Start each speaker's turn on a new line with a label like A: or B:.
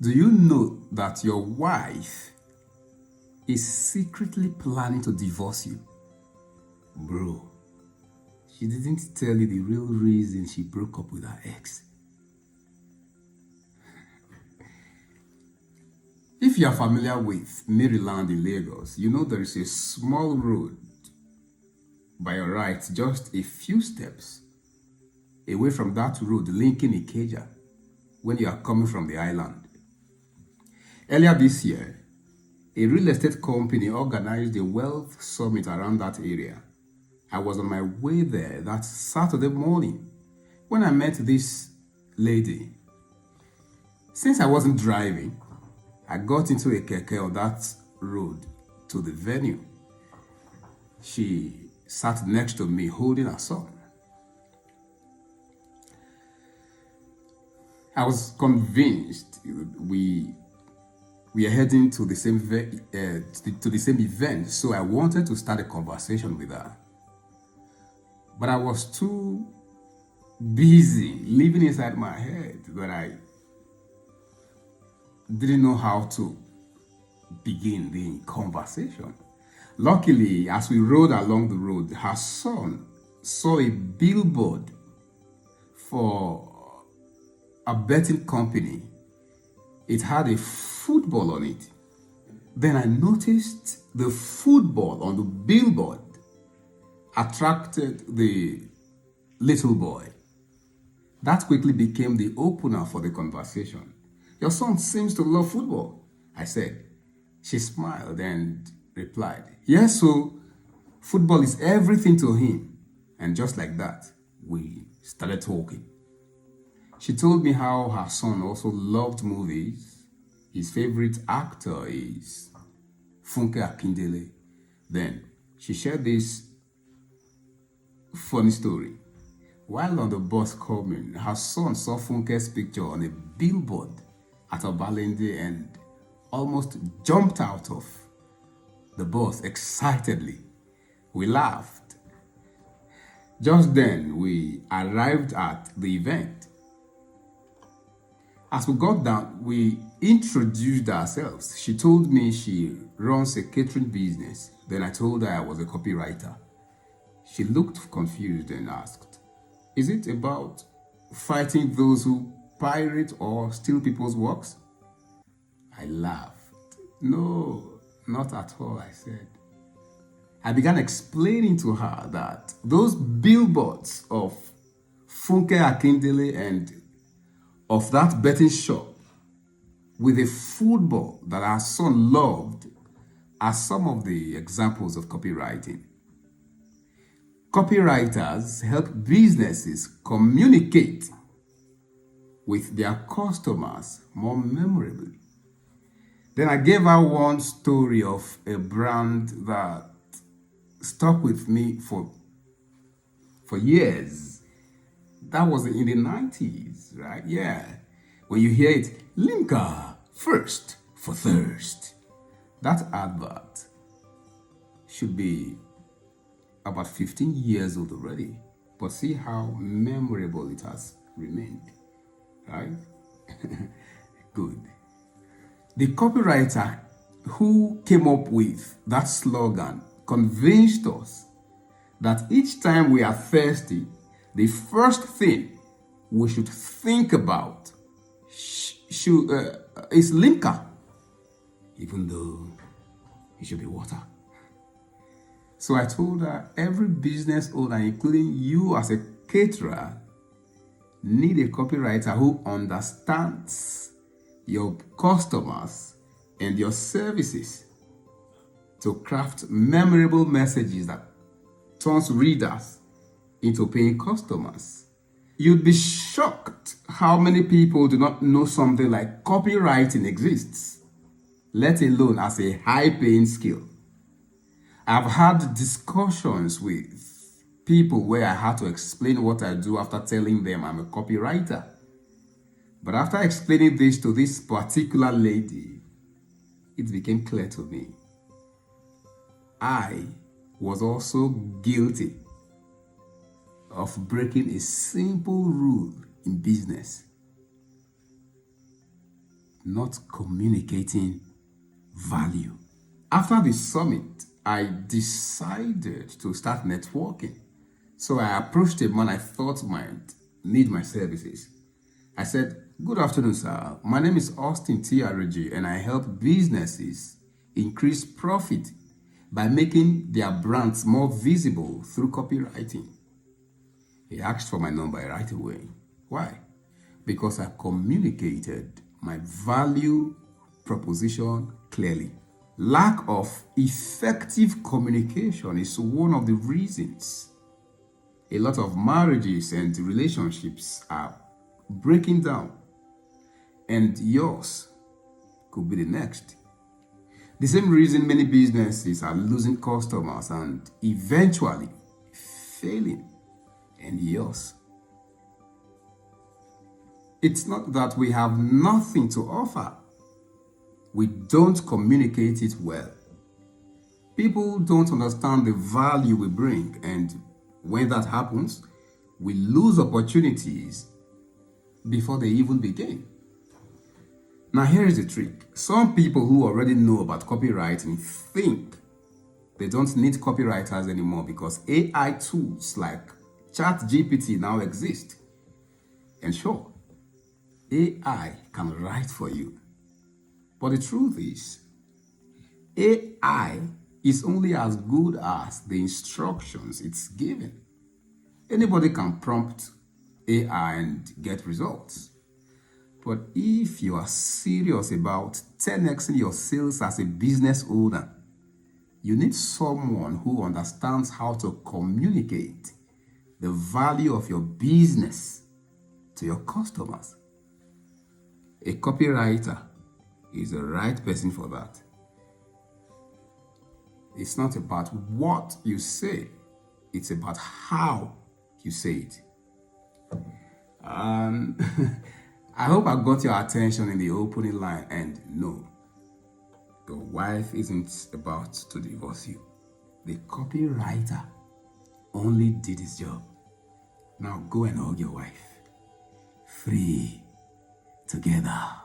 A: Do you know that your wife is secretly planning to divorce you? Bro, she didn't tell you the real reason she broke up with her ex. If you are familiar with Maryland in Lagos, you know there is a small road by your right, just a few steps away from that road linking Ikeja when you are coming from the island. Earlier this year, a real estate company organized a wealth summit around that area. I was on my way there that Saturday morning when I met this lady. Since I wasn't driving, I got into a keke on that road to the venue. She sat next to me holding her son. I was convinced we are heading to the same event, so I wanted to start a conversation with her. But I was too busy living inside my head that I didn't know how to begin the conversation. Luckily, as we rode along the road, her son saw a billboard for a betting company. It had a football on it. Then I noticed the football on the billboard attracted the little boy. That quickly became the opener for the conversation. Your son seems to love football, I said. She smiled and replied, yes, so football is everything to him. And just like that, we started talking. She told me how her son also loved movies. His favorite actor is Funke Akindele. Then she shared this funny story. While on the bus coming, her son saw Funke's picture on a billboard at Obalende and almost jumped out of the bus excitedly. We laughed. Just then, we arrived at the event. As we got down, we introduced ourselves. She told me she runs a catering business. Then I told her I was a copywriter. She looked confused and asked, is it about fighting those who pirate or steal people's works? I laughed. No, not at all, I said. I began explaining to her that those billboards of Funke Akindele and of that betting shop with a football that our son loved are some of the examples of copywriting. Copywriters help businesses communicate with their customers more memorably. Then I gave her one story of a brand that stuck with me for years. That was in the 90s, right? Yeah. When you hear it, Limca, first for thirst. That advert should be about 15 years old already. But see how memorable it has remained, right? Good. The copywriter who came up with that slogan convinced us that each time we are thirsty, the first thing we should think about is Limca, even though it should be water. So I told her every business owner, including you as a caterer, need a copywriter who understands your customers and your services to craft memorable messages that turns readers into paying customers. You'd be shocked how many people do not know something like copywriting exists, let alone as a high-paying skill. I've had discussions with people where I had to explain what I do after telling them I'm a copywriter. But after explaining this to this particular lady, it became clear to me. I was also guilty of breaking a simple rule in business. not communicating value. After the summit, I decided to start networking. So I approached a man I thought might need my services. I said, "Good afternoon, sir. My name is Austin TRG, and I help businesses increase profit by making their brands more visible through copywriting." He asked for my number right away. Why? Because I communicated my value proposition clearly. Lack of effective communication is one of the reasons a lot of marriages and relationships are breaking down, and yours could be the next. The same reason many businesses are losing customers and eventually failing, and yours. It's not that we have nothing to offer. We don't communicate it well. People don't understand the value we bring, and when that happens, we lose opportunities before they even begin. Now, here is the trick. Some people who already know about copywriting think they don't need copywriters anymore because AI tools like ChatGPT now exist. And sure, AI can write for you. But the truth is, AI is only as good as the instructions it's given. Anybody can prompt AI and get results. But if you are serious about 10xing your sales as a business owner, you need someone who understands how to communicate the value of your business to your customers. A copywriter is the right person for that. It's not about what you say, it's about how you say it. I hope I got your attention in the opening line. And no, your wife isn't about to divorce you. The copywriter only did his job. Now go and hug your wife. Free together.